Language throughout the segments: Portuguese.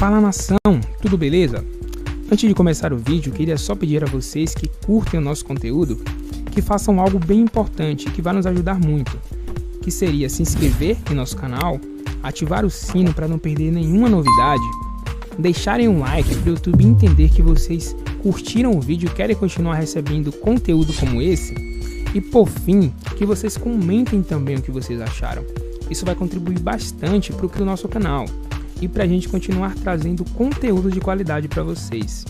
Fala nação, tudo beleza? Antes de começar o vídeo, queria só pedir a vocês que curtem o nosso conteúdo, que façam algo bem importante que vai nos ajudar muito, que seria se inscrever em nosso canal, ativar o sino para não perder nenhuma novidade, deixarem um like para o YouTube entender que vocês curtiram o vídeo e querem continuar recebendo conteúdo como esse, e por fim, que vocês comentem também o que vocês acharam. Isso vai contribuir bastante para o nosso canal e para a gente continuar trazendo conteúdo de qualidade para vocês.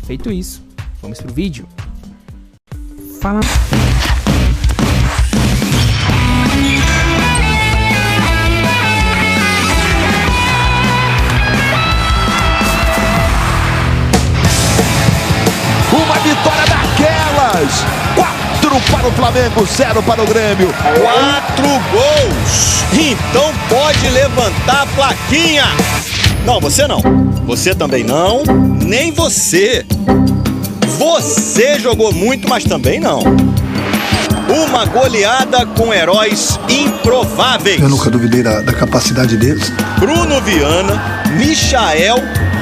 Feito isso, vamos pro vídeo. Fala. Uma vitória daquelas! 4 para o Flamengo, 0 para o Grêmio. 4 gols! Então pode levantar a plaquinha! Não, você não. Você também não. Nem você. Você jogou muito, mas também não. Uma goleada com heróis improváveis. Eu nunca duvidei da capacidade deles. Bruno Viana, Michael,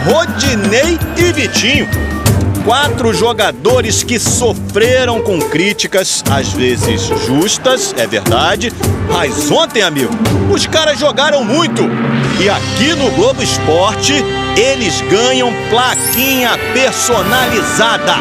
Rodinei e Vitinho. 4 jogadores que sofreram com críticas, às vezes justas, é verdade. Mas ontem, amigo, os caras jogaram muito. E aqui no Globo Esporte, eles ganham plaquinha personalizada.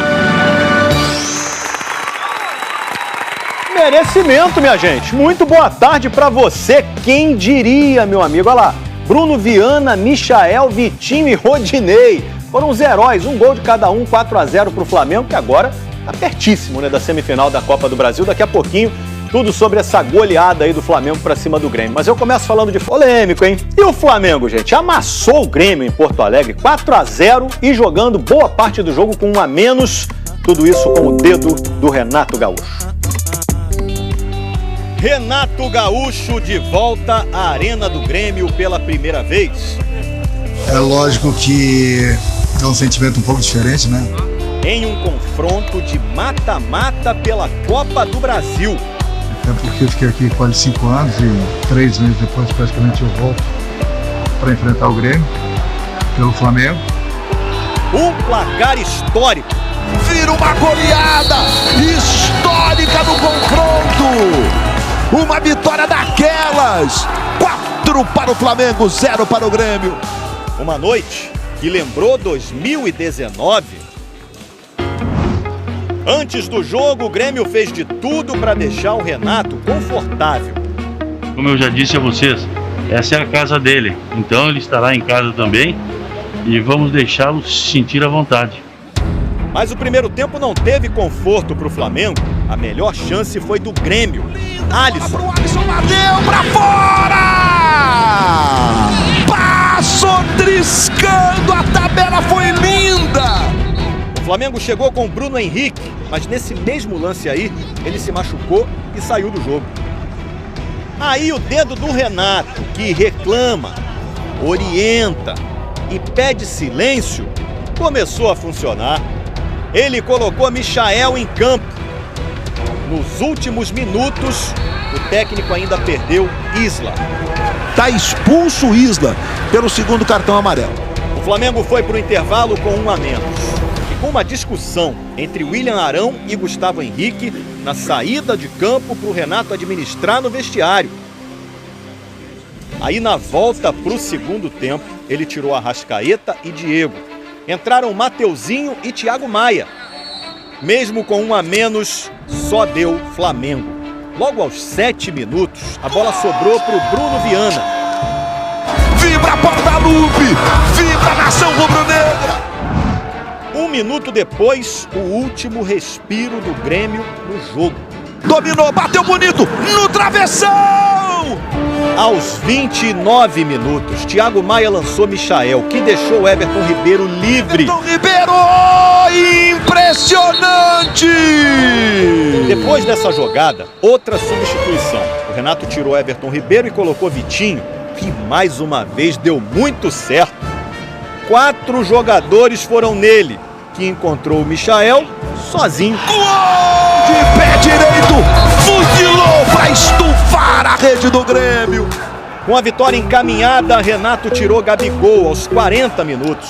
Merecimento, minha gente. Muito boa tarde pra você. Quem diria, meu amigo? Olha lá. Bruno Viana, Michael, Vitinho e Rodinei. Foram os heróis, um gol de cada um, 4-0 pro Flamengo, que agora tá pertíssimo, né, da semifinal da Copa do Brasil. Daqui a pouquinho, tudo sobre essa goleada aí do Flamengo pra cima do Grêmio. Mas eu começo falando de polêmico, hein? E o Flamengo, gente, amassou o Grêmio em Porto Alegre, 4-0 e jogando boa parte do jogo com um a menos. Tudo isso com o dedo do Renato Gaúcho. Renato Gaúcho de volta à Arena do Grêmio pela primeira vez. É lógico que é um sentimento um pouco diferente, né? Em um confronto de mata-mata pela Copa do Brasil. Até porque eu fiquei aqui quase 5 anos e 3 meses depois praticamente eu volto para enfrentar o Grêmio pelo Flamengo. Um placar histórico. Vira uma goleada histórica no confronto. Uma vitória daquelas. 4 para o Flamengo, 0 para o Grêmio. Uma noite que lembrou 2019. Antes do jogo, o Grêmio fez de tudo para deixar o Renato confortável. Como eu já disse a vocês, essa é a casa dele. Então ele estará em casa também e vamos deixá-lo se sentir à vontade. Mas o primeiro tempo não teve conforto para o Flamengo. A melhor chance foi do Grêmio. Alisson. Alisson bateu para fora! Passou triscando, a tabela foi linda! O Flamengo chegou com o Bruno Henrique, mas nesse mesmo lance aí, ele se machucou e saiu do jogo. Aí o dedo do Renato, que reclama, orienta e pede silêncio, começou a funcionar. Ele colocou Michael em campo. Nos últimos minutos, o técnico ainda perdeu Isla. Tá expulso o Isla pelo segundo cartão amarelo. O Flamengo foi para o intervalo com 1 a menos. E com uma discussão entre William Arão e Gustavo Henrique na saída de campo para o Renato administrar no vestiário. Aí na volta para o segundo tempo, ele tirou Arrascaeta e Diego. Entraram Mateuzinho e Thiago Maia. Mesmo com 1 a menos, só deu Flamengo. Logo aos 7 minutos, a bola sobrou para o Bruno Viana. Vibra Portalupe! Vibra nação rubro-negra! 1 minuto depois, o último respiro do Grêmio no jogo. Dominou, bateu bonito, no travessão! Aos 29 minutos, Thiago Maia lançou Michael, que deixou Everton Ribeiro livre. Everton Ribeiro! Impressionante! Depois dessa jogada, outra substituição. O Renato tirou Everton Ribeiro e colocou Vitinho, que mais uma vez deu muito certo. 4 jogadores foram nele, que encontrou o Michael sozinho. Gol! De pé direito, fuzilou para estufar a rede do Grêmio. Com a vitória encaminhada, Renato tirou Gabigol aos 40 minutos.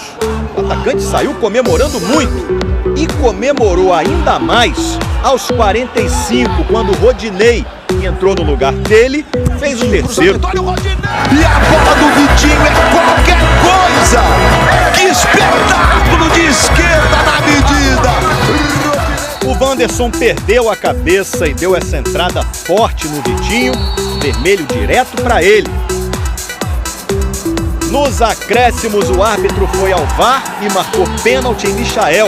O atacante saiu comemorando muito e comemorou ainda mais aos 45, quando Rodinei, que entrou no lugar dele, fez o terceiro. E a bola do Vitinho é qualquer coisa! Que espetáculo de esquerda na medida! O Wanderson perdeu a cabeça e deu essa entrada forte no Vitinho, vermelho direto para ele. Nos acréscimos, o árbitro foi ao VAR e marcou pênalti em Michael.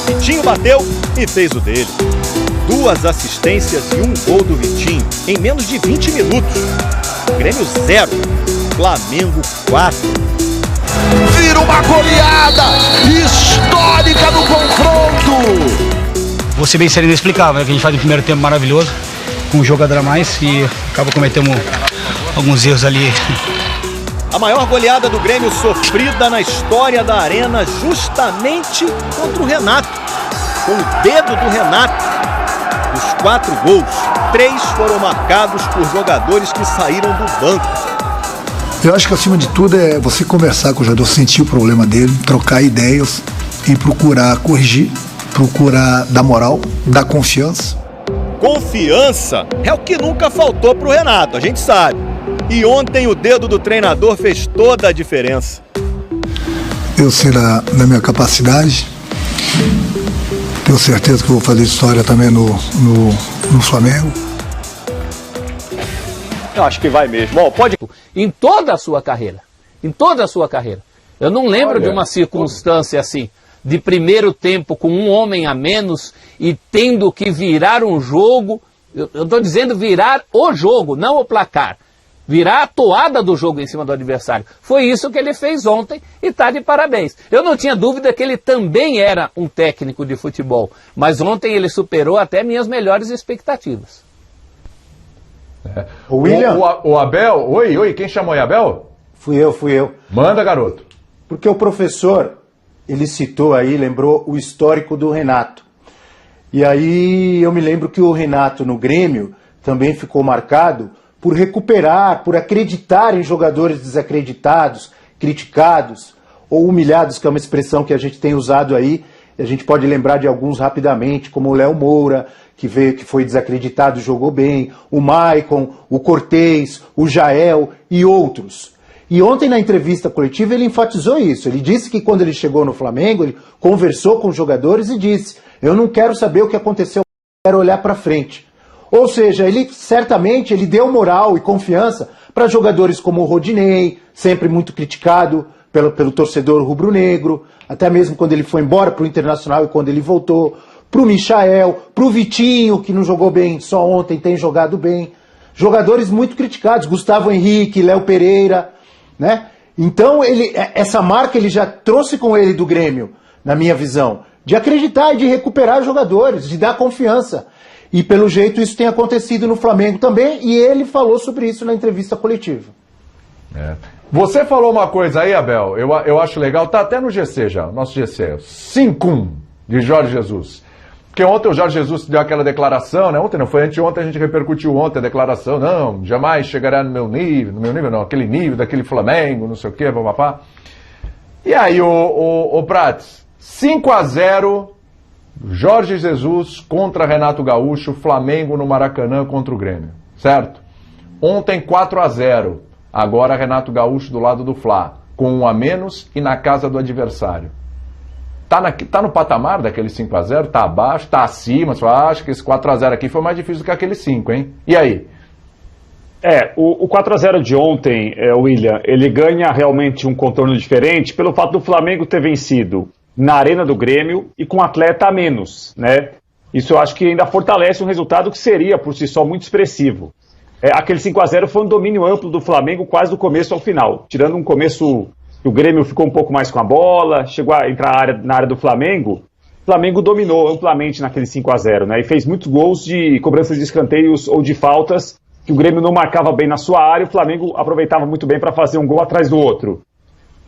Vitinho bateu e fez o dele. 2 assistências e 1 gol do Vitinho em menos de 20 minutos. Grêmio 0, Flamengo 4. Vira uma goleada histórica no confronto! Vou ser bem sério e inexplicável, né? Que a gente faz um primeiro tempo maravilhoso, com um jogador a mais e acaba cometendo alguns erros ali. A maior goleada do Grêmio sofrida na história da Arena, justamente contra o Renato. Com o dedo do Renato. Dos 4 gols, 3 foram marcados por jogadores que saíram do banco. Eu acho que acima de tudo é você conversar com o jogador, sentir o problema dele, trocar ideias e procurar corrigir, procurar dar moral, dar confiança. Confiança é o que nunca faltou pro Renato, a gente sabe. E ontem o dedo do treinador fez toda a diferença. Eu sei na minha capacidade, tenho certeza que vou fazer história também no Flamengo. Eu acho que vai mesmo. Bom, pode... Em toda a sua carreira. Em toda a sua carreira. Eu não lembro de uma circunstância assim, de primeiro tempo com um homem a menos e tendo que virar um jogo. Eu estou dizendo virar o jogo, não o placar. Virar a toada do jogo em cima do adversário. Foi isso que ele fez ontem e está de parabéns. Eu não tinha dúvida que ele também era um técnico de futebol, mas ontem ele superou até minhas melhores expectativas. É. O Abel, oi, quem chamou aí, Abel? Fui eu. Manda, garoto. Porque o professor, ele citou aí, lembrou o histórico do Renato. E aí eu me lembro que o Renato no Grêmio também ficou marcado por recuperar, por acreditar em jogadores desacreditados, criticados ou humilhados, que é uma expressão que a gente tem usado aí. A gente pode lembrar de alguns rapidamente, como o Léo Moura, que foi desacreditado e jogou bem, o Maicon, o Cortez, o Jael e outros. E ontem na entrevista coletiva ele enfatizou isso. Ele disse que quando ele chegou no Flamengo, ele conversou com os jogadores e disse: eu não quero saber o que aconteceu, eu quero olhar para frente. Ou seja, ele certamente deu moral e confiança para jogadores como o Rodinei, sempre muito criticado pelo torcedor rubro-negro, até mesmo quando ele foi embora para o Internacional e quando ele voltou, para o Michael, para o Vitinho, que não jogou bem só ontem, tem jogado bem. Jogadores muito criticados, Gustavo Henrique, Léo Pereira, né? Então, essa marca ele já trouxe com ele do Grêmio, na minha visão, de acreditar e de recuperar jogadores, de dar confiança. E pelo jeito isso tem acontecido no Flamengo também, e ele falou sobre isso na entrevista coletiva. É. Você falou uma coisa aí, Abel, eu acho legal, tá até no GC já, nosso GC, 5-1 de Jorge Jesus. Porque ontem o Jorge Jesus deu aquela declaração, né? Ontem não, foi anteontem, a gente repercutiu ontem a declaração, não, jamais chegará no meu nível não, aquele nível daquele Flamengo, não sei o quê, papapá. E aí, o Prates, 5-0, Jorge Jesus contra Renato Gaúcho, Flamengo no Maracanã contra o Grêmio, certo? Ontem 4-0, agora Renato Gaúcho do lado do Fla, com 1 a menos e na casa do adversário. Tá no patamar daquele 5-0? Tá abaixo? Tá acima? Você acha que esse 4-0 aqui foi mais difícil do que aquele 5, hein? E aí? O 4-0 de ontem, William, ele ganha realmente um contorno diferente pelo fato do Flamengo ter vencido na Arena do Grêmio e com atleta a menos, né? Isso eu acho que ainda fortalece um resultado que seria, por si só, muito expressivo. Aquele 5-0 foi um domínio amplo do Flamengo quase do começo ao final, tirando um começo que o Grêmio ficou um pouco mais com a bola, chegou a entrar na área do Flamengo. O Flamengo dominou amplamente naquele 5-0, né? E fez muitos gols de cobranças de escanteios ou de faltas que o Grêmio não marcava bem na sua área e o Flamengo aproveitava muito bem para fazer um gol atrás do outro.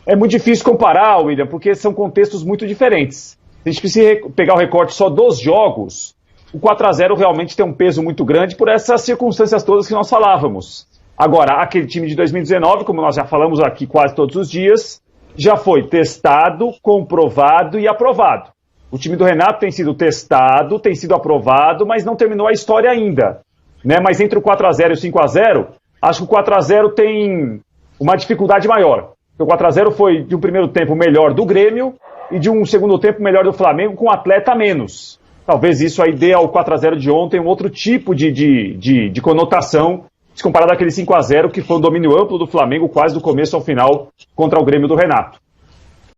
É muito difícil comparar, William, porque são contextos muito diferentes. Se a gente precisa pegar o recorte só dos jogos, o 4-0 realmente tem um peso muito grande por essas circunstâncias todas que nós falávamos. Agora, aquele time de 2019, como nós já falamos aqui quase todos os dias, já foi testado, comprovado e aprovado. O time do Renato tem sido testado, tem sido aprovado, mas não terminou a história ainda. Né? Mas entre o 4-0 e o 5-0, acho que o 4-0 tem uma dificuldade maior. O 4-0 foi de um primeiro tempo melhor do Grêmio e de um segundo tempo melhor do Flamengo com um atleta a menos. Talvez isso aí dê ao 4-0 de ontem um outro tipo de conotação, se comparado àquele 5-0 que foi um domínio amplo do Flamengo quase do começo ao final contra o Grêmio do Renato.